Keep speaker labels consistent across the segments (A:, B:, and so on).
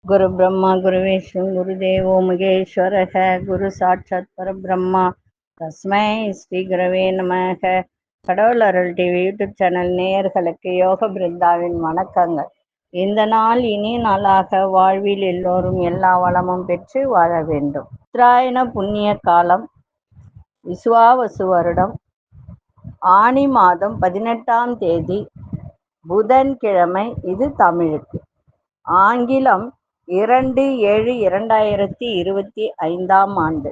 A: குரு பிரம்மா குரு விஷ்ணு குரு தேவோ மகேஸ்வரக குரு சாட்சாத் பரபிரம்மா தஸ்மை ஸ்ரீ குரவே நமக. கடவுள் அருள் டிவி யூடியூப் சேனல் நேயர்களுக்கு யோக பிருந்தாவின் வணக்கங்கள். இந்த நாள் இனிய நாளாக வாழ்வில் எல்லோரும் எல்லா வளமும் பெற்று வாழ வேண்டும். உத்தராயண புண்ணிய காலம் விசுவாவசு வருடம் ஆனி மாதம் 18ஆம் தேதி புதன்கிழமை. இது தமிழுக்கு. ஆங்கிலம் 2/7/2025 ஆண்டு.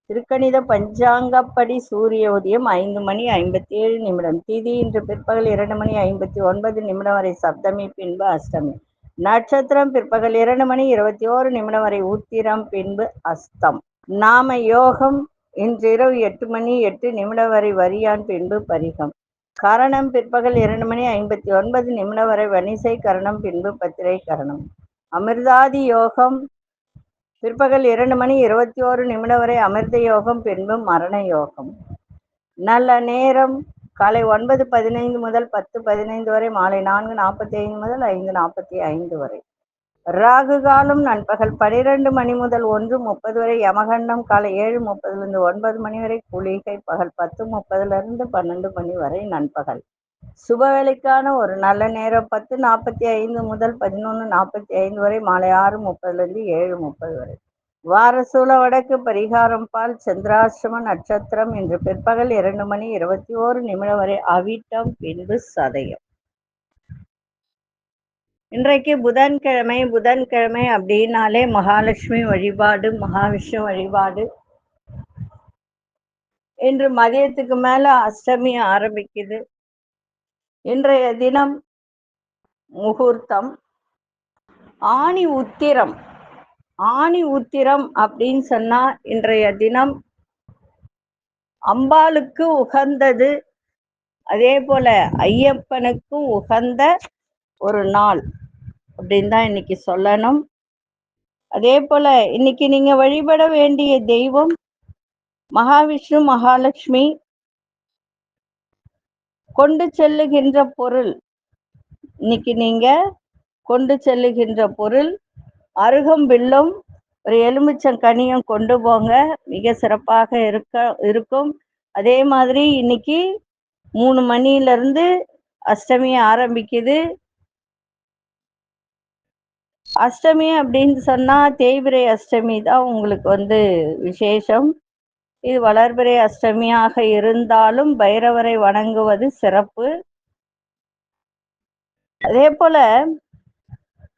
A: திருக்கணித பஞ்சாங்கப்படி சூரிய உதயம் 5:57. திதி இன்று பிற்பகல் 2:59 வரை சப்தமி, பின்பு அஷ்டமி. நட்சத்திரம் பிற்பகல் 2:21 வரை உத்திரம், பின்பு அஸ்தம். நாம யோகம் இன்றிரவு 8:08 வரை வரியான், பின்பு பரிகம். கரணம் பிற்பகல் 2:59 வரை வணிசை கரணம், பின்பு பத்திரை கரணம். அமிர்தாதி யோகம் பிற்பகல் 2:21 வரை அமிர்த யோகம், பின்பு மரண யோகம். நல்ல நேரம் காலை 9:15 முதல் 10:15 வரை, மாலை 4:45 முதல் 5:45 வரை. ராகு காலம் நண்பகல் 12 மணி முதல் 1:30 வரை. யமகண்டம் காலை 7:30 9 மணி வரை. குளிகை பகல் 10:30 12 மணி வரை நண்பகல். சுபவேளைக்கான ஒரு நல்ல நேரம் 10:45 முதல் 11:45 வரை, மாலை 6:30 7:30 வரை. வாரசூல வடக்கு. பரிகாரம் பால். சந்திராசிரம நட்சத்திரம் இன்று பிற்பகல் 2:21 வரை அவிட்டம், பின்பு சதயம். இன்றைக்கு புதன்கிழமை அப்படின்னாலே மகாலட்சுமி வழிபாடு, மகாவிஷ்ணு வழிபாடு. இன்று மதியத்துக்கு மேல அஷ்டமி ஆரம்பிக்குது. இன்றைய தினம் முகூர்த்தம் ஆணி உத்திரம் அப்படின்னு சொன்னா இன்றைய தினம் அம்பாளுக்கு உகந்தது, அதே போல ஐயப்பனுக்கு உகந்த ஒரு நாள் அப்படின்னு தான் இன்னைக்கு சொல்லணும். அதே போல இன்னைக்கு நீங்க வழிபட வேண்டிய தெய்வம் மகாவிஷ்ணு, மகாலட்சுமி. கொண்டு செல்லுகின்ற பொருள், இன்னைக்கு நீங்க கொண்டு செல்லுகின்ற பொருள் அருகம்பில்லும் ஒரு எலுமிச்சங்கனியும் கொண்டு போங்க, மிக சிறப்பாக இருக்கும். அதே மாதிரி இன்னைக்கு 3 மணியிலிருந்து அஷ்டமி ஆரம்பிக்குது. அஷ்டமி அப்படின்னு சொன்னா தேய்பிரை அஷ்டமி தான் உங்களுக்கு விசேஷம். இது வளர்பிறை அஷ்டமியாக இருந்தாலும் பைரவரை வணங்குவது சிறப்பு. அதே போல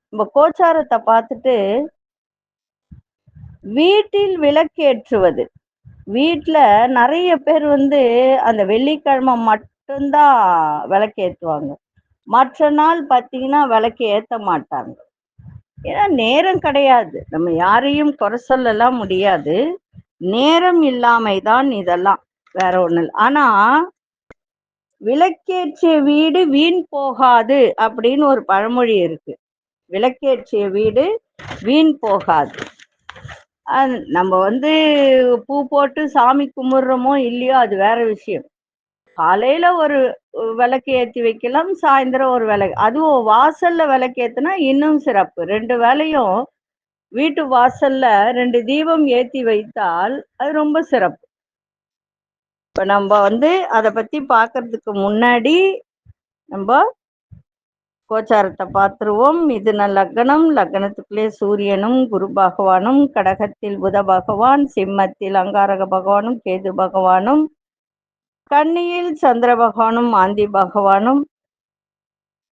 A: நம்ம கோச்சாரத்தை பார்த்துட்டு வீட்டில் விளக்கேற்றுவது. வீட்டுல நிறைய பேர் அந்த வெள்ளிக்கிழமை மட்டும்தான் விளக்கேற்றுவாங்க. மற்ற நாள் பார்த்தீங்கன்னா விளக்கு ஏற்ற மாட்டாங்க. ஏன்னா நேரம் கிடையாது. நம்ம யாரையும் குறை சொல்லலாம் முடியாது. நேரம் இல்லாமைதான் இதெல்லாம், வேற ஒண்ணு இல்லை. ஆனா விளக்கேற்றிய வீடு வீண் போகாது அப்படின்னு ஒரு பழமொழி இருக்கு. விளக்கேற்றிய வீடு வீண் போகாது. நம்ம பூ போட்டு சாமி கும்பிடுறோமோ இல்லையோ அது வேற விஷயம். காலையில ஒரு விளக்கு ஏற்றி வைக்கலாம், சாயந்தரம் ஒரு விளக்கு. அதுவும் வாசல்ல விளக்கு ஏத்துனா இன்னும் சிறப்பு. 2 வேளையும் வீட்டு வாசல்ல 2 தீபம் ஏற்றி வைத்தால் அது ரொம்ப சிறப்பு. இப்ப நம்ம அதை பத்தி பார்க்கறதுக்கு முன்னாடி நம்ம கோச்சாரத்தை பார்த்துருவோம். மிதுன லக்னம், லக்னத்துக்குள்ளே சூரியனும் குரு பகவானும், கடகத்தில் புத பகவான், சிம்மத்தில் அங்காரக பகவானும் கேது பகவானும், கன்னியில் சந்திர பகவானும் ஆந்தி பகவானும்,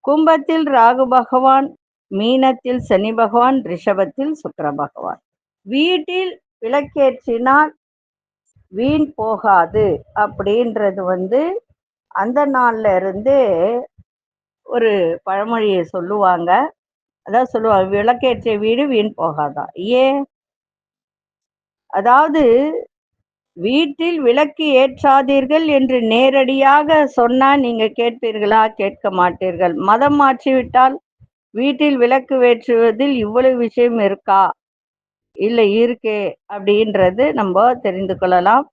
A: கும்பத்தில் ராகு பகவான், மீனத்தில் சனி பகவான், ரிஷபத்தில் சுக்கிர பகவான். வீட்டில் விளக்கேற்றினால் வீண் போகாது அப்படின்றது அந்த நாள்ல இருந்து ஒரு பழமொழியை சொல்லுவாங்க. அதான் சொல்லுவாங்க, விளக்கேற்றிய வீடு வீண் போகாதான். ஏன்? அதாவது வீட்டில் விளக்கு ஏற்றாதீர்கள் என்று நேரடியாக சொன்னா நீங்க கேட்பீர்களா? கேட்க மாட்டீர்கள். மதம் மாற்றிவிட்டால் வீட்டில் விளக்கு ஏற்றுவதில் இவ்வளவு விஷயம் இருக்கா? இல்லை, இருக்கே அப்படின்றது நம்ம தெரிந்து கொள்ளலாம்.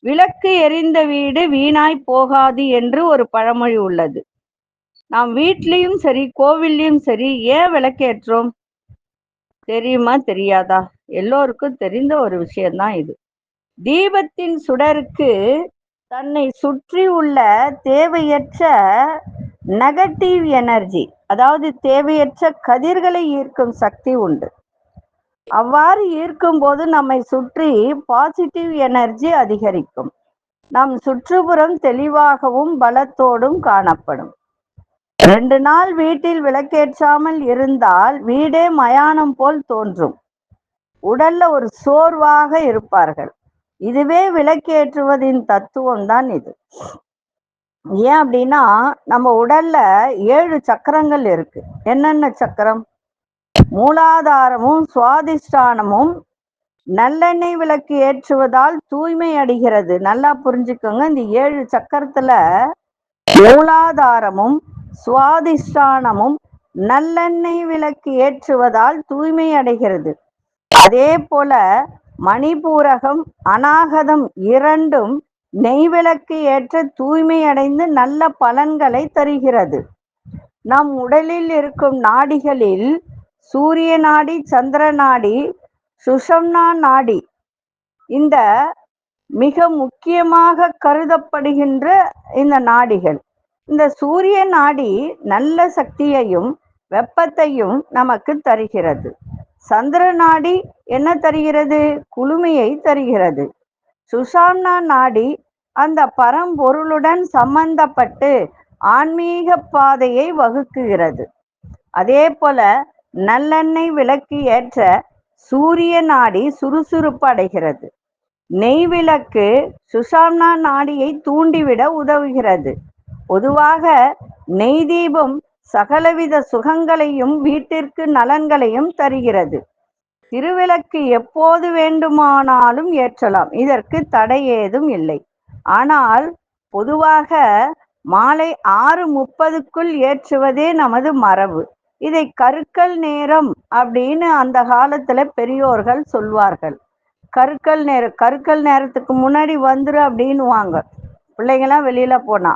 A: விளக்கு எரிந்த வீடு வீணாய் போகாது என்று ஒரு பழமொழி உள்ளது. நாம் வீட்லயும் சரி கோவில்லையும் சரி ஏன் விளக்கேற்றோம் தெரியுமா தெரியாதா? எல்லோருக்கும் தெரிந்த ஒரு விஷயம்தான் இது. தீபத்தின் சுடருக்கு தன்னை சுற்றி உள்ள தேவையற்ற நெகட்டிவ் எனர்ஜி, அதாவது தேவையற்ற கதிர்களை ஈர்க்கும் சக்தி உண்டு. அவ்வாறு ஈர்க்கும் போது நம்மை சுற்றி பாசிட்டிவ் எனர்ஜி அதிகரிக்கும். நம் சுற்றுப்புறம் தெளிவாகவும் பலத்தோடும் காணப்படும். 2 நாள் வீட்டில் விளக்கேற்றாமல் இருந்தால் வீடே மயானம் போல் தோன்றும். உடல்ல ஒரு சோர்வாக இருப்பார்கள். இதுவே விளக்கேற்றுவதின் தத்துவம் தான் இது. ஏன் அப்படின்னா நம்ம உடல்ல 7 சக்கரங்கள் இருக்கு. என்னென்ன சக்கரம்? மூலாதாரமும் சுவாதிஷ்டானமும் நல்லெண்ணெய் விளக்கு ஏற்றுவதால் தூய்மை அடைகிறது. நல்லா புரிஞ்சுக்கோங்க. இந்த 7 சக்கரத்துல மூலாதாரமும் சுவாதிஷ்டானமும் நல்லெண்ணெய் விளக்கு ஏற்றுவதால் தூய்மை அடைகிறது. அதே போல மணிபூரகம் அநாகதம் இரண்டும் நெய்விளக்கு ஏற்ற தூய்மை அடைந்து நல்ல பலன்களை தருகிறது. நம் உடலில் இருக்கும் நாடிகளில் சூரிய நாடி, சந்திர நாடி, சுஷம்னா நாடி இந்த மிக முக்கியமாக கருதப்படுகின்ற இந்த நாடிகள். இந்த சூரிய நாடி நல்ல சக்தியையும் வெப்பத்தையும் நமக்கு தருகிறது. சந்திர நாடி என்ன தருகிறது? குளுமையை தருகிறது. சுஷாம்னா நாடி அந்த பரம்பொருளுடன் சம்பந்தப்பட்டு ஆன்மீக பாதையை வகுக்குகிறது. அதே போல நல்லெண்ணெய் விளக்கு ஏற்ற சூரிய நாடி சுறுசுறுப்பு அடைகிறது. நெய் விளக்கு சுஷாம்னா நாடியை தூண்டிவிட உதவுகிறது. பொதுவாக நெய் தீபம் சகலவித சுகங்களையும் வீட்டிற்கு நலன்களையும் தருகிறது. திருவிளக்கு எப்போது வேண்டுமானாலும் ஏற்றலாம், இதற்கு தடை ஏதும் இல்லை. ஆனால் பொதுவாக மாலை 6:30க்குள் ஏற்றுவதே நமது மரபு. இதை கருக்கல் நேரம் அப்படின்னு அந்த காலத்துல பெரியோர்கள் சொல்வார்கள். கருக்கல் நேரத்துக்கு முன்னாடி வந்துரு அப்படின்னுவாங்க பிள்ளைங்களாம் வெளியில போனா.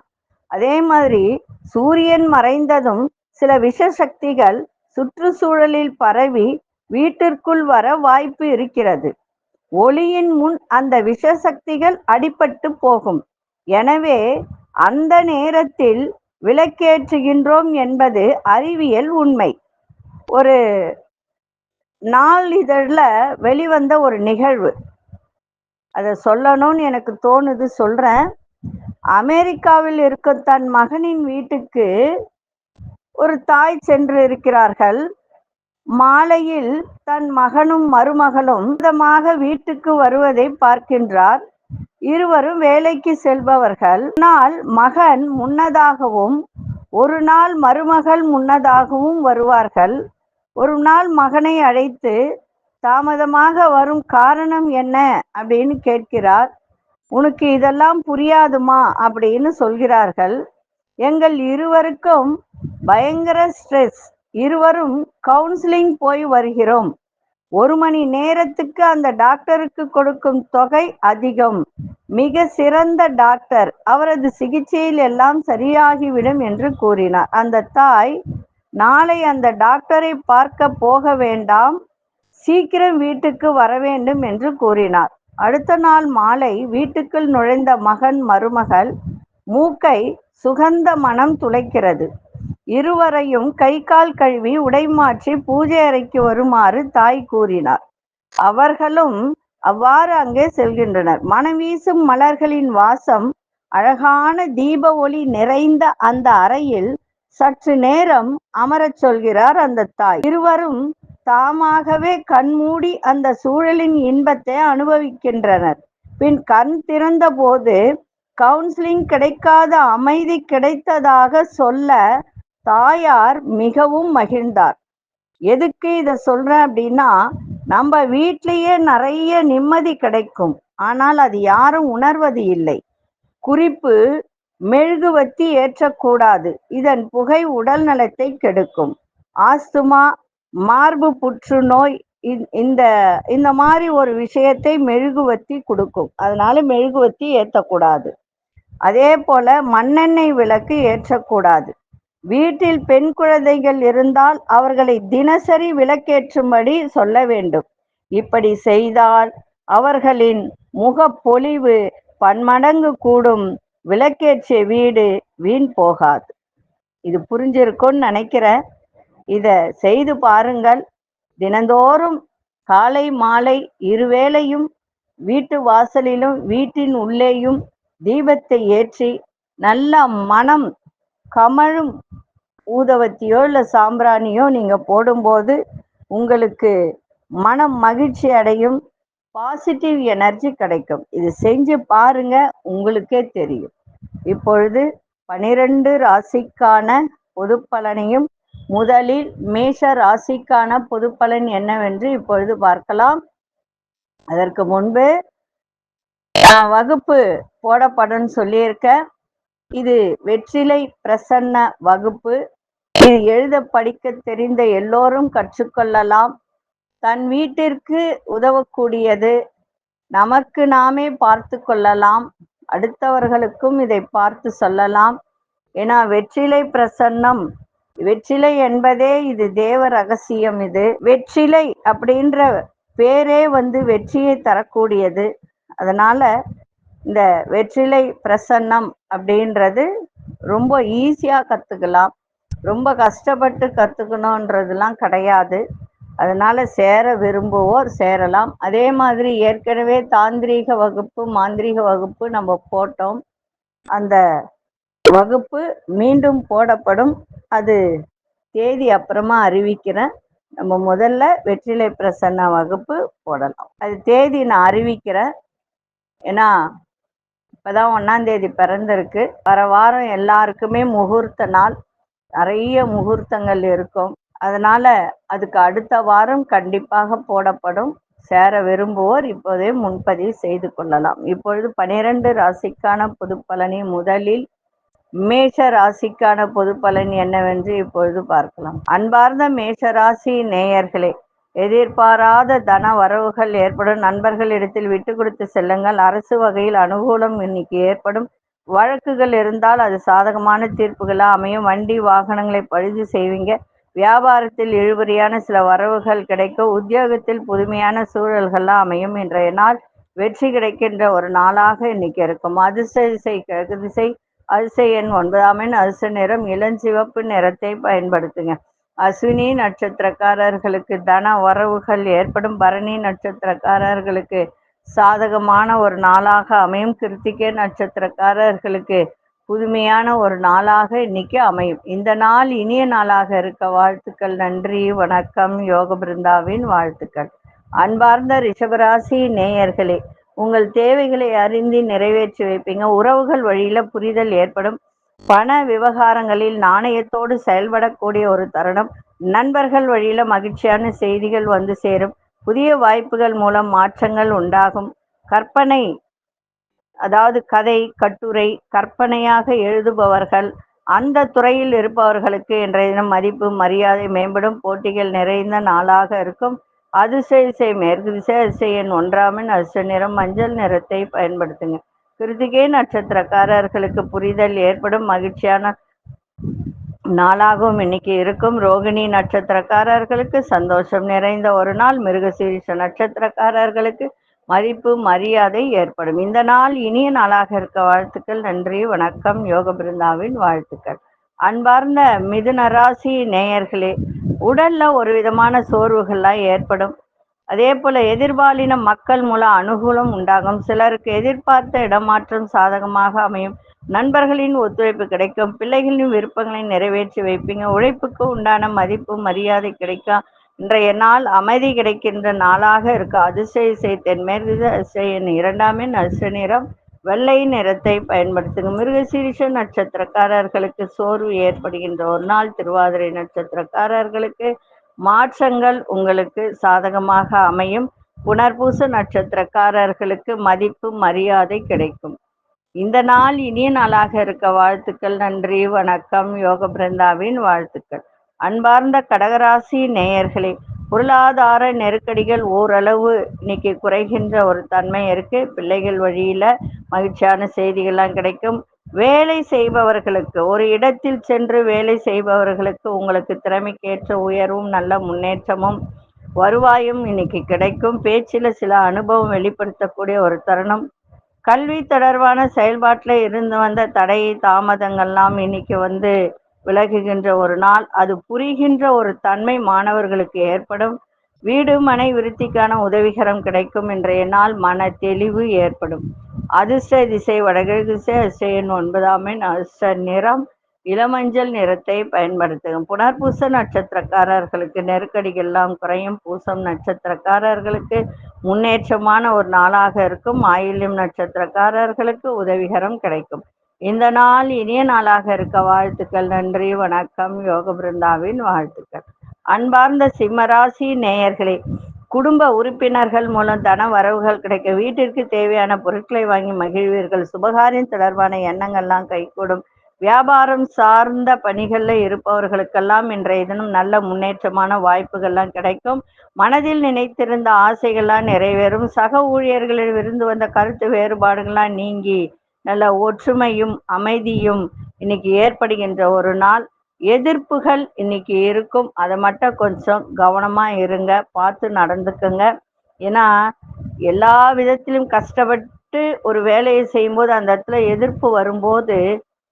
A: அதே மாதிரி சூரியன் மறைந்ததும் சில விஷசக்திகள் சுற்றுச்சூழலில் பரவி வீட்டிற்குள் வர வாய்ப்பு இருக்கிறது. ஒளியின் முன் அந்த விஷசக்திகள் அடிபட்டு போகும். எனவே அந்த நேரத்தில் விளக்கேற்றுகின்றோம் என்பது அறிவியல் உண்மை. ஒரு நாளிதழ்ல வெளிவந்த ஒரு நிகழ்வு, அதை சொல்லணும்னு எனக்கு தோணுது, சொல்றேன். அமெரிக்காவில் இருக்கும் தன் மகனின் வீட்டுக்கு ஒரு தாய் சென்று இருக்கிறார்கள். மாலையில் தன் மகனும் மருமகளும் வீட்டுக்கு வருவதை பார்க்கின்றார். இருவரும் வேலைக்கு செல்பவர்கள். நாள் மகன் முன்னதாகவும் ஒரு நாள் மருமகள் முன்னதாகவும் வருவார்கள். ஒரு நாள் மகனை அழைத்து தாமதமாக வரும் காரணம் என்ன அப்படின்னு கேட்கிறார். உனக்கு இதெல்லாம் புரியாதுமா அப்படின்னு சொல்கிறார்கள். எங்கள் இருவருக்கும் பயங்கர ஸ்ட்ரெஸ், இருவரும் கவுன்சிலிங் போய் வருகிறோம். 1 மணி நேரத்துக்கு அந்த டாக்டருக்கு கொடுக்கும் தொகை அதிகம். மிக சிறந்த டாக்டர், அவரது சிகிச்சையில் எல்லாம் சரியாகிவிடும் என்று கூறினார். அந்த தாய், நாளை அந்த டாக்டரை பார்க்க போக வேண்டாம், சீக்கிரம் வீட்டுக்கு வர வேண்டும் என்று கூறினார். அடுத்த நாள் மாலை வீட்டுக்குள் நுழைந்த மகன் மருமகள் மூக்கை சுகந்த மனம் துளைக்கிறது. இருவரையும் கை கால் கழுவி உடை மாற்றி பூஜை அறைக்கு வருமாறு தாய் கூறினார். அவர்களும் அவ்வாறு அங்கே செல்கின்றனர். மனம் வீசும் மலர்களின் வாசம், அழகான தீப ஒளி நிறைந்த அந்த அறையில் சற்று நேரம் அமரச் சொல்கிறார் அந்த தாய். இருவரும் தாமாகவே கண்மூடி அந்த சூழலின் இன்பத்தை அனுபவிக்கின்றனர். பின் கண் திறந்த போது கவுன்சிலிங் கிடைக்காத அமைதி கிடைத்ததாக சொல்ல தாயார் மிகவும் மகிழ்ந்தார். எதுக்கு இதை சொல்றேன் அப்படின்னா, நம்ம வீட்டிலேயே நிறைய நிம்மதி கிடைக்கும், ஆனால் அது யாரும் உணர்வது இல்லை. குறிப்பு, மெழுகுவத்தி ஏற்றக்கூடாது. இதன் புகை உடல் நலத்தை கெடுக்கும். ஆஸ்துமா, மார்பு புற்றுநோய், இந்த மாதிரி ஒரு விஷயத்தை மெழுகுவத்தி கொடுக்கும். அதனால மெழுகுவத்தி ஏற்றக்கூடாது. அதே போல மண்ணெண்ணெய் விளக்கு ஏற்றக்கூடாது. வீட்டில் பெண் குழந்தைகள் இருந்தால் அவர்களை தினசரி விளக்கேற்றும்படி சொல்ல வேண்டும். இப்படி செய்தால் அவர்களின் முகப்பொலிவு பன்மடங்கு கூடும். விளக்கேற்றிய வீடு வீண் போகாது. இது புரிஞ்சிருக்கும்னு நினைக்கிறேன். இத செய்து பாருங்கள். தினந்தோறும் காலை மாலை இருவேளையும் வீட்டு வாசலிலும் வீட்டின் உள்ளேயும் தீபத்தை ஏற்றி நல்ல மனம் கமழும் ஊதவத்தியோ இல்லை சாம்பிராணியோ நீங்க போடும்போது உங்களுக்கு மனம் மகிழ்ச்சி அடையும், பாசிட்டிவ் எனர்ஜி கிடைக்கும். இது செஞ்சு பாருங்க, உங்களுக்கே தெரியும். இப்பொழுது 12 ராசிக்கான பொது பலனையும் முதலில் மேஷ ராசிக்கான பொது பலன் என்னவென்று இப்பொழுது பார்க்கலாம். அதற்கு முன்பு வகுப்பு போடப்படும் சொல்லியிருக்க. இது வெற்றிலை பிரசன்ன வகுப்பு. இது எழுத படிக்க தெரிந்த எல்லோரும் கற்றுக்கொள்ளலாம். தன் வீட்டிற்கு உதவக்கூடியது. நமக்கு நாமே பார்த்து கொள்ளலாம், அடுத்தவர்களுக்கும் இதை பார்த்து சொல்லலாம். ஏன்னா வெற்றிலை பிரசன்னம், வெற்றிலை என்பதே இது தேவ ரகசியம். இது வெற்றிலை அப்படின்ற பேரே வெற்றியை தரக்கூடியது. அதனால இந்த வெற்றிலை பிரசன்னம் அப்படின்றது ரொம்ப ஈஸியா கத்துக்கலாம். ரொம்ப கஷ்டப்பட்டு கத்துக்கணுன்றதுலாம் கிடையாது. அதனால சேர விரும்புவோர் சேரலாம். அதே மாதிரி ஏற்கனவே தாந்திரீக வகுப்பு மாந்திரீக வகுப்பு நம்ம போட்டோம். அந்த வகுப்பு மீண்டும் போடப்படும். அது தேதி அப்புறமா அறிவிக்கிறேன். நம்ம முதல்ல வெற்றிலை பிரசன்ன வகுப்பு போடலாம். அது தேதி நான் அறிவிக்கிறேன். ஏன்னா இப்பதான் 1ஆம் தேதி பிறந்திருக்கு. வர வாரம் எல்லாருக்குமே முகூர்த்த நாள், நிறைய முகூர்த்தங்கள் இருக்கும். அதனால அதுக்கு அடுத்த வாரம் கண்டிப்பாக போடப்படும். சேர விரும்புவோர் இப்போதே முன்பதிவு செய்து கொள்ளலாம். இப்பொழுது 12 ராசிக்கான பொது பலனை முதலில் மேஷ ராசிக்கான பொது பலன் என்னவென்று இப்பொழுது பார்க்கலாம். அன்பார்ந்த மேஷ ராசி நேயர்களே, எதிர்பாராத தன வரவுகள் ஏற்படும். நண்பர்களிடத்தில் விட்டு கொடுத்து செல்லுங்கள். அரசு வகையில் அனுகூலம் இன்னைக்கு ஏற்படும். வழக்குகள் இருந்தால் அது சாதகமான தீர்ப்புகளாக அமையும். வண்டி வாகனங்களை பழுது செய்வீங்க. வியாபாரத்தில் இழுபறியான சில வரவுகள் கிடைக்கும். உத்தியோகத்தில் புதுமையான சூழல்கள்லாம் அமையும். இன்றைய நாள் வெற்றி கிடைக்கின்ற ஒரு நாளாக இன்னைக்கு இருக்கும். அதிர்ஷ்ட திசை கிழக்கு திசை. அதிர்ஷ்ட எண் 9ஆம் எண். அதிர்ஷ்ட நிறம் இளஞ்சிவப்பு நிறத்தை பயன்படுத்துங்க. அஸ்வினி நட்சத்திரக்காரர்களுக்கு தன வரவுகள் ஏற்படும். பரணி நட்சத்திரக்காரர்களுக்கு சாதகமான ஒரு நாளாக அமையும். கிருத்திகை நட்சத்திரக்காரர்களுக்கு புதுமையான ஒரு நாளாக இன்னைக்கு அமையும். இந்த நாள் இனிய நாளாக இருக்க வாழ்த்துக்கள். நன்றி, வணக்கம். யோக பிருந்தாவின் வாழ்த்துக்கள். அன்பார்ந்த ரிஷபராசி நேயர்களே, உங்கள் தேவைகளை அறிந்து நிறைவேற்றி வைப்பீங்க. உறவுகள் வழியில புரிதல் ஏற்படும். பண விவகாரங்களில் நாணயத்தோடு செயல்படக்கூடிய ஒரு தருணம். நண்பர்கள் வழியில மகிழ்ச்சியான செய்திகள் வந்து சேரும். புதிய வாய்ப்புகள் மூலம் மாற்றங்கள் உண்டாகும். கற்பனை, அதாவது கதை கட்டுரை கற்பனையாக எழுதுபவர்கள், அந்த துறையில் இருப்பவர்களுக்கு இன்றைய தினம் மதிப்பு மரியாதை மேம்படும். போட்டிகள் நிறைந்த நாளாக இருக்கும். அதிர்ஷ்ட திசை மேற்கு திசை. அதிர்ஷ்ட எண் 1ஆம் எண். அதிர்ஷ்ட நிறம் மஞ்சள் நிறத்தை பயன்படுத்துங்க. கிருத்திகை நட்சத்திரக்காரர்களுக்கு புரிதல் ஏற்படும். மகிழ்ச்சியான நாளாகவும் இன்னைக்கு இருக்கும். ரோகிணி நட்சத்திரக்காரர்களுக்கு சந்தோஷம் நிறைந்த ஒரு நாள். மிருகசீரிஷ நட்சத்திரக்காரர்களுக்கு மதிப்பு மரியாதை ஏற்படும். இந்த நாள் இனிய நாளாக இருக்க வாழ்த்துக்கள். நன்றி, வணக்கம். யோக பிருந்தாவின் வாழ்த்துக்கள். அன்பார்ந்த மிதுன ராசி நேயர்களே, உடல்ல ஒரு விதமான சோர்வுகள்லாம் ஏற்படும். அதே போல எதிர்பாலின மக்கள் மூலம் அனுகூலம் உண்டாகும். சிலருக்கு எதிர்பார்த்த இடமாற்றம் சாதகமாக அமையும். நண்பர்களின் ஒத்துழைப்பு கிடைக்கும். பிள்ளைகளின் விருப்பங்களை நிறைவேற்றி வைப்பீங்க. உழைப்புக்கு உண்டான மதிப்பு மரியாதை கிடைக்கும். இன்றைய நாள் அமைதி கிடைக்கின்ற நாளாக இருக்கு. அதிர்ஷ்ட திசை தென்மேற்கு. அதிர்ஷ்ட எண் 2ஆம் எண். அதிர்ஷ்ட நிறம் வெள்ளை நிறத்தை பயன்படுத்துங்க. மிருகசீரிஷ நட்சத்திரக்காரர்களுக்கு சோர்வு ஏற்படுகின்ற ஒரு நாள். திருவாதிரை நட்சத்திரக்காரர்களுக்கு மாற்றங்கள் உங்களுக்கு சாதகமாக அமையும். புனர்பூச நட்சத்திரக்காரர்களுக்கு மதிப்பு மரியாதை கிடைக்கும். இந்த நாள் இனிய நாளாக இருக்க வாழ்த்துக்கள். நன்றி, வணக்கம். யோக பிருந்தாவின் வாழ்த்துக்கள். அன்பார்ந்த கடகராசி நேயர்களே, பொருளாதார நெருக்கடிகள் ஓரளவு இன்னைக்கு குறைகின்ற ஒரு தன்மை இருக்கு. பிள்ளைகள் வழியில மகிழ்ச்சியான செய்திகள்லாம் கிடைக்கும். வேலை செய்பவர்களுக்கு, ஒரு இடத்தில் சென்று வேலை செய்பவர்களுக்கு உங்களுக்கு திறமைக்கேற்ற உயர்வும் நல்ல முன்னேற்றமும் வருவாயும் இன்னைக்கு கிடைக்கும். பேச்சில் சில அனுபவம் வெளிப்படுத்தக்கூடிய ஒரு தருணம். கல்வி தொடர்பான செயல்பாட்டில் இருந்து வந்த தடை தாமதங்கள்லாம் இன்னைக்கு விலகுகின்ற ஒரு நாள். அது புரிகின்ற ஒரு தன்மை மாணவர்களுக்கு ஏற்படும். வீடு மனை விருத்திக்கான உதவிகரம் கிடைக்கும். இன்றைய நாள் மன தெளிவு ஏற்படும். அதிர்ஷ்ட திசை வடகிழக்கு திசை. அதிர்ஷ்ட எண் 9. அதிர்ஷ்ட நிறம் இளமஞ்சள் நிறத்தை பயன்படுத்தும். புனர்பூச நட்சத்திரக்காரர்களுக்கு நெருக்கடிகள்லாம் குறையும். பூசம் நட்சத்திரக்காரர்களுக்கு முன்னேற்றமான ஒரு நாளாக இருக்கும். ஆயில்யம் நட்சத்திரக்காரர்களுக்கு உதவிகரம் கிடைக்கும். இந்த நாள் இனிய நாளாக இருக்க வாழ்த்துக்கள். நன்றி, வணக்கம். யோக பிருந்தாவின் வாழ்த்துக்கள். அன்பார்ந்த சிம்மராசி நேயர்களே, குடும்ப உறுப்பினர்கள் மூலம் தன வரவுகள் கிடைக்க, வீட்டிற்கு தேவையான பொருட்களை வாங்கி மகிழ்வீர்கள். சுபகாரியம் தொடர்பான எண்ணங்கள்லாம் கைகூடும். வியாபாரம் சார்ந்த பணிகளில் இருப்பவர்களுக்கெல்லாம் இன்றைய தினம் நல்ல முன்னேற்றமான வாய்ப்புகள்லாம் கிடைக்கும். மனதில் நினைத்திருந்த ஆசைகள்லாம் நிறைவேறும். சக ஊழியர்களில் இருந்து வந்த கருத்து வேறுபாடுகள்லாம் நீங்கி நல்ல ஒற்றுமையும் அமைதியும் இன்னைக்கு ஏற்படுகின்ற ஒரு நாள். எதிர்ப்புகள் இன்னைக்கு இருக்கும், அதை மட்டும் கொஞ்சம் கவனமா இருங்க, பார்த்து நடந்துக்குங்க. ஏன்னா எல்லா விதத்திலும் கஷ்டப்பட்டு ஒரு வேலையை செய்யும்போது அந்த இடத்துல எதிர்ப்பு வரும்போது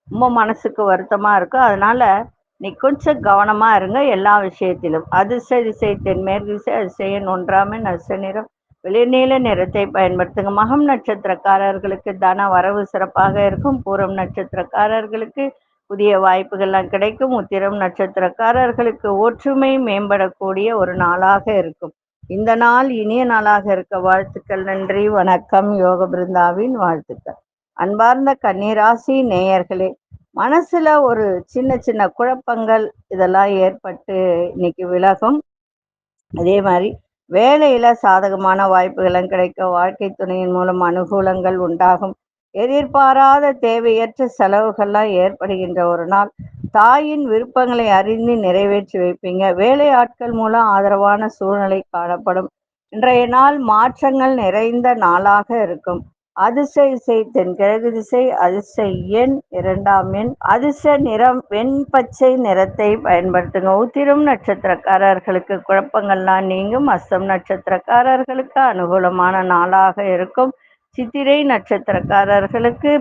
A: ரொம்ப மனசுக்கு வருத்தமா இருக்கும். அதனால நீ கொஞ்சம் கவனமா இருங்க எல்லா விஷயத்திலும். அதிர்ஷ்ட திசை தென்மேற்கு திசை. அதிர்ஷ்ட எண் 1. அதிர்ஷ்ட நிறம் வெளிர்நீல நிறத்தை பயன்படுத்துங்க. மகம் நட்சத்திரக்காரர்களுக்கு தன வரவு சிறப்பாக இருக்கும். பூரம் நட்சத்திரக்காரர்களுக்கு புதிய வாய்ப்புகள்லாம் கிடைக்கும். உத்திரம் நட்சத்திரக்காரர்களுக்கு ஒற்றுமை மேம்படக்கூடிய ஒரு நாளாக இருக்கும். இந்த நாள் இனிய நாளாக இருக்க வாழ்த்துக்கள். நன்றி, வணக்கம். யோக பிருந்தாவின் வாழ்த்துக்கள். அன்பார்ந்த கன்னிராசி நேயர்களே, மனசுல ஒரு சின்ன சின்ன குழப்பங்கள் இதெல்லாம் ஏற்பட்டு இன்னைக்கு விலகும். அதே மாதிரி வேலையில சாதகமான வாய்ப்புகளும் கிடைக்கும். வாழ்க்கை துணையின் மூலம் அனுகூலங்கள் உண்டாகும். எதிர்பாராத தேவையற்ற செலவுகள்லாம் ஏற்படுகின்ற ஒரு நாள். தாயின் விருப்பங்களை அறிந்து நிறைவேற்றி வைப்பீங்க. வேலை ஆட்கள் மூலம் ஆதரவான சூழ்நிலை காணப்படும். இன்றைய நாள் மாற்றங்கள் நிறைந்த நாளாக இருக்கும். அதிர்ஷ்ட திசை தென்கிழக்கு திசை. அதிர்ஷ்ட எண் 2. அதிர்ஷ்ட நிறம் வெண்பச்சை நிறத்தை பயன்படுத்துங்க. உத்திரம் நட்சத்திரக்காரர்களுக்கு குழப்பங்கள்லாம் நீங்கும். அஸ்தம் நட்சத்திரக்காரர்களுக்கு அனுகூலமான நாளாக இருக்கும். சித்திரை நட்சத்திரக்காரர்களுக்கு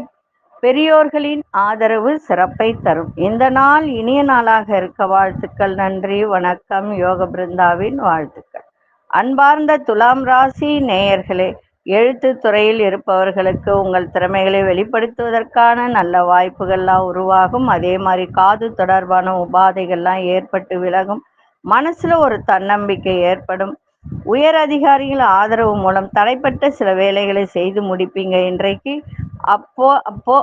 A: பெரியோர்களின் ஆதரவு சிறப்பை தரும். இந்த நாள் இனிய நாளாக இருக்க வாழ்த்துக்கள். நன்றி, வணக்கம். யோக பிருந்தாவின் வாழ்த்துக்கள். அன்பார்ந்த துலாம் ராசி நேயர்களே, எழுத்து துறையில் இருப்பவர்களுக்கு உங்கள் திறமைகளை வெளிப்படுத்துவதற்கான நல்ல வாய்ப்புகள்லாம் உருவாகும். அதே மாதிரி காது தொடர்பான உபாதைகள்லாம் ஏற்பட்டு விலகும். மனசுல ஒரு தன்னம்பிக்கை ஏற்படும். உயர் அதிகாரிகள் ஆதரவு மூலம் தடைப்பட்ட சில வேலைகளை செய்து முடிப்பீங்க. இன்றைக்கு அப்பப்போ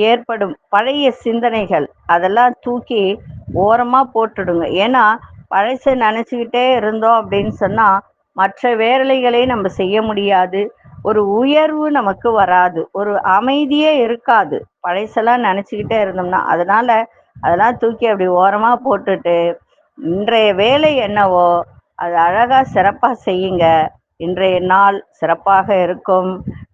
A: ஏற்படும் பழைய சிந்தனைகள் அதெல்லாம் தூக்கி ஓரமா போட்டுடுங்க. ஏன்னா பழசை நினைச்சுக்கிட்டே இருந்தோம் அப்படின்னு சொன்னா மற்ற வேலைகளை நம்ம செய்ய முடியாது. ஒரு உயர்வு நமக்கு வராது, ஒரு அமைதியே இருக்காது பழசெல்லாம் நினைச்சுக்கிட்டே இருந்தோம்னா. அதனால அதெல்லாம் தூக்கி அப்படி ஓரமா போட்டுட்டு இன்றைய வேலை என்னவோ அது அழகா சிறப்பா செய்யுங்க. இன்றைய நாள் சிறப்பாக இருக்கும்.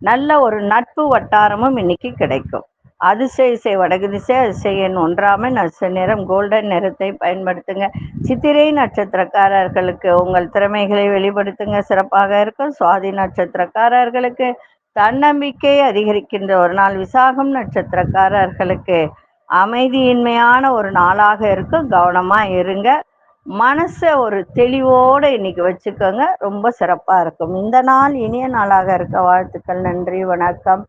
A: நல்ல ஒரு நட்பு வட்டாரமும் இன்னைக்கு கிடைக்கும். அதிர்ஷ்ட திசை வடக்கு திசை. அதிர்ஷ்ட எண் 1. அதிர்ஷ்ட நிறம் கோல்டன் நிறத்தை பயன்படுத்துங்க. சித்திரை நட்சத்திரக்காரர்களுக்கு உங்கள் திறமைகளை வெளிப்படுத்துங்க, சிறப்பாக இருக்கும். சுவாதி நட்சத்திரக்காரர்களுக்கு தன்னம்பிக்கை அதிகரிக்கின்ற ஒரு நாள். விசாகம் நட்சத்திரக்காரர்களுக்கு அமைதியின்மையான ஒரு நாளாக இருக்கும். கவனமா இருங்க. மனசை ஒரு தெளிவோட இன்னைக்கு வச்சுக்கோங்க, ரொம்ப சிறப்பா இருக்கும். இந்த நாள் இனிய நாளாக இருக்க வாழ்த்துக்கள். நன்றி, வணக்கம்.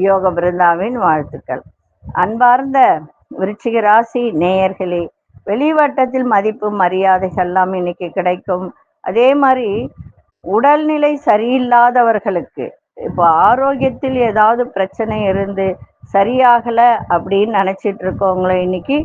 A: யோக பிருந்தாவின் வாழ்த்துக்கள். அன்பார்ந்த விருச்சிக ராசி நேயர்களே, வெளிவட்டத்தில் மதிப்பு மரியாதைகள்லாம் இன்னைக்கு கிடைக்கும். அதே மாதிரி உடல்நிலை சரியில்லாதவர்களுக்கு, இப்போ ஆரோக்கியத்தில் ஏதாவது பிரச்சனை இருந்து சரியாகல அப்படின்னு நினைச்சிட்டு இருக்கவங்கள இன்னைக்கு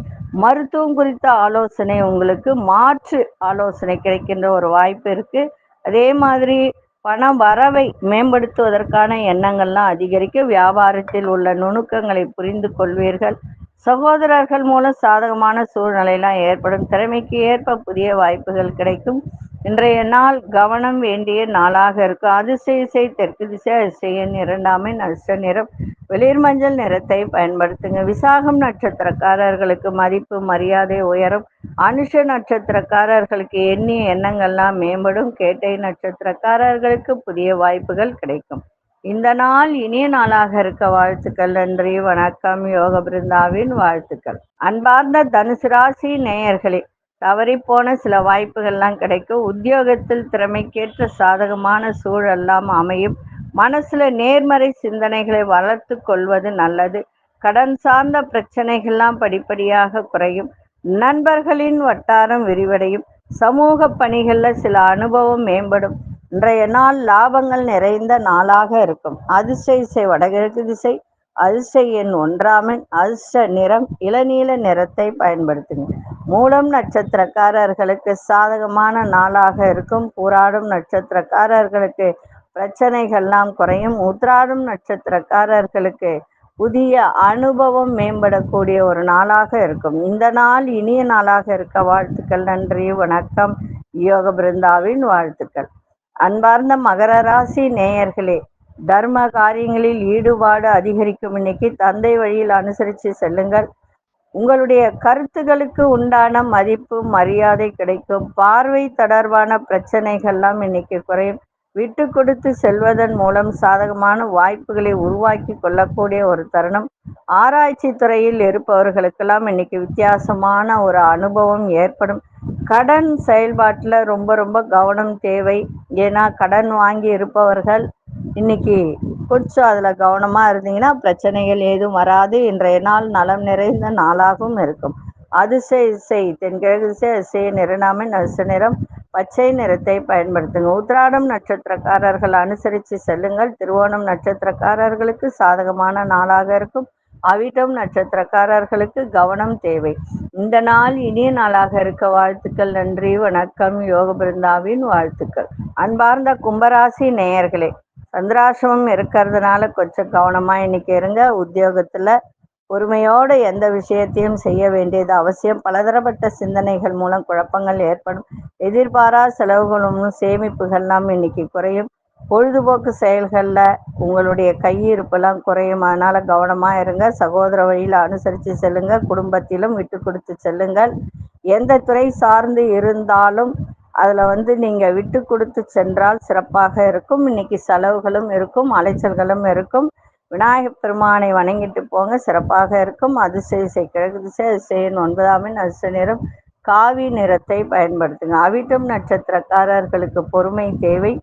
A: மருத்துவம் குறித்த ஆலோசனை, உங்களுக்கு மாற்று ஆலோசனை கிடைக்கின்ற ஒரு வாய்ப்பு இருக்கு. அதே மாதிரி பண வரவை மேம்படுத்துவதற்கான எண்ணங்கள்லாம் அதிகரிக்கும். வியாபாரத்தில் உள்ள நுணுக்கங்களை புரிந்து கொள்வீர்கள். சகோதரர்கள் மூலம் சாதகமான சூழ்நிலையெல்லாம் ஏற்படும். திறமைக்கு ஏற்ப புதிய வாய்ப்புகள் கிடைக்கும். இன்றைய நாள் கவனம் வேண்டிய நாளாக இருக்கும். அதிசய தெற்கு திசை, அதிசய இரண்டாமை நஷ்ட நிறம் வெளிர் மஞ்சள் நிறத்தை பயன்படுத்துங்க. விசாகம் நட்சத்திரக்காரர்களுக்கு மதிப்பு மரியாதை உயரும். அனுஷ நட்சத்திரக்காரர்களுக்கு எண்ணிய எண்ணங்கள்லாம் மேம்படும். கேட்டை நட்சத்திரக்காரர்களுக்கு புதிய வாய்ப்புகள் கிடைக்கும். இந்த நாள் இனிய நாளாக இருக்க வாழ்த்துக்கள். நன்றி, வணக்கம். யோக பிருந்தாவின் வாழ்த்துக்கள். அன்பார்ந்த தனுசு ராசி நேயர்களே, தவறிப்போன சில வாய்ப்புகள்லாம் கிடைக்கும். உத்தியோகத்தில் திறமைக்கேற்ற சாதகமான சூழல்லாம் அமையும். மனசுல நேர்மறை சிந்தனைகளை வளர்த்து கொள்வது நல்லது. கடன் சார்ந்த பிரச்சனைகள்லாம் படிப்படியாக குறையும். நண்பர்களின் வட்டாரம் விரிவடையும். சமூக பணிகள்ல சில அனுபவம் மேம்படும். இன்றைய நாள் லாபங்கள் நிறைந்த நாளாக இருக்கும். அதிசய வடகிழக்கு திசை, அதிசய எண் 1 அதிர்ஷ்ட நிறம் இளநீல நிறத்தை பயன்படுத்துங்க. மூலம் நட்சத்திரக்காரர்களுக்கு சாதகமான நாளாக இருக்கும். பூராடும் நட்சத்திரக்காரர்களுக்கு பிரச்சனைகள்லாம் குறையும். உத்திராடும் நட்சத்திரக்காரர்களுக்கு புதிய அனுபவம் மேம்படக்கூடிய ஒரு நாளாக இருக்கும். இந்த நாள் இனிய நாளாக இருக்க வாழ்த்துக்கள். நன்றி, வணக்கம். யோக பிருந்தாவின் வாழ்த்துக்கள். அன்பார்ந்த மகர ராசி நேயர்களே, தர்ம காரியங்களில் ஈடுபாடு அதிகரிக்கும். இன்னைக்கு தந்தை வழியில் அனுசரித்து செல்லுங்கள். உங்களுடைய கருத்துக்களுக்கு உண்டான மதிப்பு மரியாதை கிடைக்கும். பார்வை தொடர்பான பிரச்சனைகள்லாம் இன்னைக்கு குறையும். விட்டு கொடுத்து செல்வதன் மூலம் சாதகமான வாய்ப்புகளை உருவாக்கி கொள்ளக்கூடிய ஒரு தருணம். ஆராய்ச்சி துறையில் இருப்பவர்களுக்கெல்லாம் இன்னைக்கு வித்தியாசமான ஒரு அனுபவம் ஏற்படும். கடன் செயல்பாட்டில் ரொம்ப கவனம் தேவை. ஏன்னா கடன் வாங்கி இருப்பவர்கள் இன்னைக்கு கொஞ்சம் அதில் கவனமாக இருந்தீங்கன்னா பிரச்சனைகள் ஏதும் வராது. இன்றைய நாள் நலம் நிறைந்த நாளாகவும் இருக்கும். அதிசய தென்கிழக்கு திசை, அதிசய நிறநாமை நஷ்ட நிறம் பச்சை நிறத்தை பயன்படுத்துங்க. உத்திராடம் நட்சத்திரக்காரர்கள் அனுசரித்து செல்லுங்கள். திருவோணம் நட்சத்திரக்காரர்களுக்கு சாதகமான நாளாக இருக்கும். அவிட்டம் நட்சத்திரக்காரர்களுக்கு கவனம் தேவை. இந்த நாள் இனிய நாளாக இருக்க வாழ்த்துக்கள். நன்றி, வணக்கம். யோக பிருந்தாவின் வாழ்த்துக்கள். அன்பார்ந்த கும்பராசி நேயர்களே, சந்திராசிரமம் இருக்கிறதுனால கொஞ்சம் கவனமா இன்னைக்கு இருங்க. உத்தியோகத்துல பொறுமையோடு எந்த விஷயத்தையும் செய்ய வேண்டியது அவசியம். பலதரப்பட்ட சிந்தனைகள் மூலம் குழப்பங்கள் ஏற்படும். எதிர்பாரா செலவுகளும் சேமிப்புகள்லாம் இன்னைக்கு குறையும். பொழுதுபோக்கு செயல்களில் உங்களுடைய கையிருப்பெல்லாம் குறையும். அதனால் கவனமாக இருங்க. சகோதர வழியில் அனுசரித்து செல்லுங்க. குடும்பத்திலும் விட்டு கொடுத்து செல்லுங்கள். எந்த துறை சார்ந்து இருந்தாலும் அதில் நீங்கள் விட்டு கொடுத்து சென்றால் சிறப்பாக இருக்கும். இன்னைக்கு செலவுகளும் இருக்கும், அலைச்சல்களும் இருக்கும். விநாயகப் பெருமானை வணங்கிட்டு போங்க, சிறப்பாக இருக்கும். அதிசய கிழக்கு திசை, அதிசயன் 9 அதிர்ஷ்ட நிறம் காவி நிறத்தை பயன்படுத்துங்க. அவிட்டம் நட்சத்திரக்காரர்களுக்கு பொறுமை தேவை.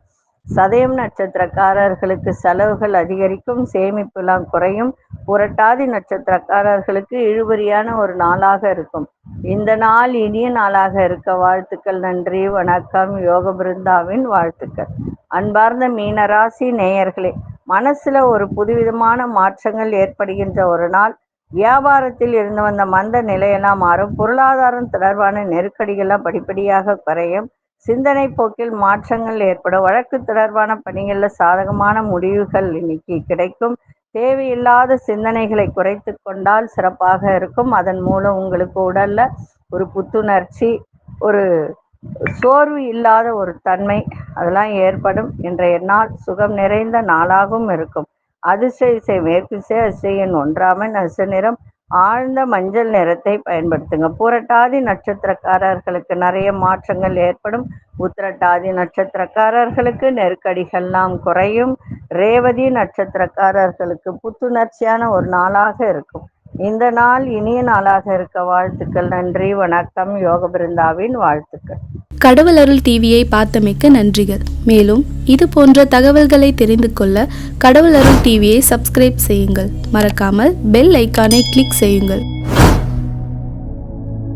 A: சதயம் நட்சத்திரக்காரர்களுக்கு செலவுகள் அதிகரிக்கும், சேமிப்புலாம் குறையும். புரட்டாதி நட்சத்திரக்காரர்களுக்கு இழுபறியான ஒரு நாளாக இருக்கும். இந்த நாள் இனிய நாளாக இருக்க வாழ்த்துக்கள். நன்றி, வணக்கம். யோக பிருந்தாவின் வாழ்த்துக்கள். அன்பார்ந்த மீனராசி நேயர்களே, மனசுல ஒரு புதுவிதமான மாற்றங்கள் ஏற்படுகின்ற ஒரு நாள். வியாபாரத்தில் இருந்து வந்த மந்த நிலையெல்லாம் மாறும். பொருளாதாரம் தொடர்பான நெருக்கடிகள்லாம் படிப்படியாக குறையும். சிந்தனை போக்கில் மாற்றங்கள் ஏற்படும். வழக்கு தொடர்பான பணிகளில் சாதகமான முடிவுகள் இன்னைக்கு கிடைக்கும். தேவையில்லாத சிந்தனைகளை குறைத்து கொண்டால் சிறப்பாக இருக்கும். அதன் மூலம் உங்களுக்கு உடல்ல ஒரு புத்துணர்ச்சி, ஒரு சோர்வு இல்லாத ஒரு தன்மை அதெல்லாம் ஏற்படும். இன்றைய நாள் சுகம் நிறைந்த நாளாகவும் இருக்கும். அதிசய மேற்கு திசை, அதிசயன் 1 அதிர்ஷ்ட நிறம் ஆழ்ந்த மஞ்சள் நிறத்தை பயன்படுத்துங்க. பூரட்டாதி நட்சத்திரக்காரர்களுக்கு நிறைய மாற்றங்கள் ஏற்படும். உத்திரட்டாதி நட்சத்திரக்காரர்களுக்கு நெருக்கடிகள்லாம் குறையும். ரேவதி நட்சத்திரக்காரர்களுக்கு புத்துணர்ச்சியான ஒரு நாளாக இருக்கும். இந்த நாள் இனிய நாளாக இருக்க வாழ்த்துக்கள். நன்றி, வணக்கம். யோக பிருந்தாவின் வாழ்த்துக்கள்.
B: கடவுள் அருள் டிவியை பார்த்தமைக்க நன்றிகள். மேலும் இது போன்ற தகவல்களை தெரிந்து கொள்ள கடவுள் அருள் டிவியை சப்ஸ்கிரைப் செய்யுங்கள். மறக்காமல் பெல் ஐக்கானை கிளிக் செய்யுங்கள்.